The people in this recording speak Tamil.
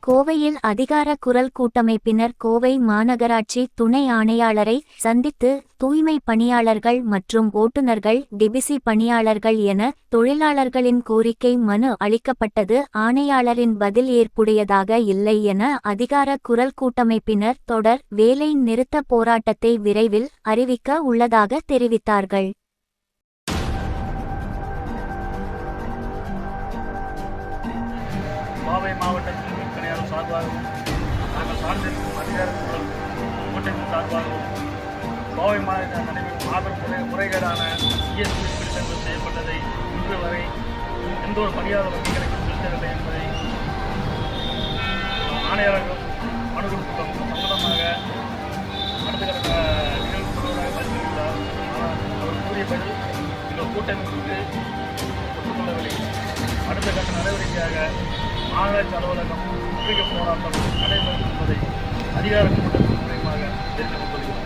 கோவையில் அதிகார குரல் கூட்டமைப்பினர் கோவை மாநகராட்சி துணை ஆணையாளரை சந்தித்து தூய்மை பணியாளர்கள் மற்றும் ஓட்டுநர்கள் டிபிசி பணியாளர்கள் என தொழிலாளர்களின் கோரிக்கை மனு அளிக்கப்பட்டது. ஆணையாளரின் பதில் ஏற்புடையதாக இல்லை என அதிகார குரல் கூட்டமைப்பினர் தொடர் வேலை நிறுத்த போராட்டத்தை விரைவில் அறிவிக்க உள்ளதாக தெரிவித்தார்கள். கோவை மாவட்டத்தில் மின்கணியாளர் சார்பாகவும் நாங்கள் சார்ந்திருக்கும் அதிகார கூட்டத்தின் சார்பாகவும் கோவை மாநில நடைபெறும் மாபெரும் முறைகேடான இஎஸ்பி பிடித்தங்கள் செய்யப்பட்டதை இன்று வரை எந்த ஒரு பணியாளர் வங்கிகளுக்கு செலுத்தவில்லை என்பதை ஆணையாளர்கள் மனு கொடுத்துள்ளோம். சம்பந்தமாக அடுத்த கட்ட நிகழ்வு சொல்வதாக பதிவிட்டுள்ளார். ஆனால் அவர் கூறிய பதில் எங்கள் கூட்டமைப்புக்கு ஒத்துக்கொள்ளவில்லை. அடுத்த கட்ட நடவடிக்கையாக மாநகராட்சி அலுவலகம் முற்றுகை போராட்டம் நடைபெறும் என்பதை அதிகார கூட்டத்தின் மூலமாக தெரிந்து கொள்கிறோம்.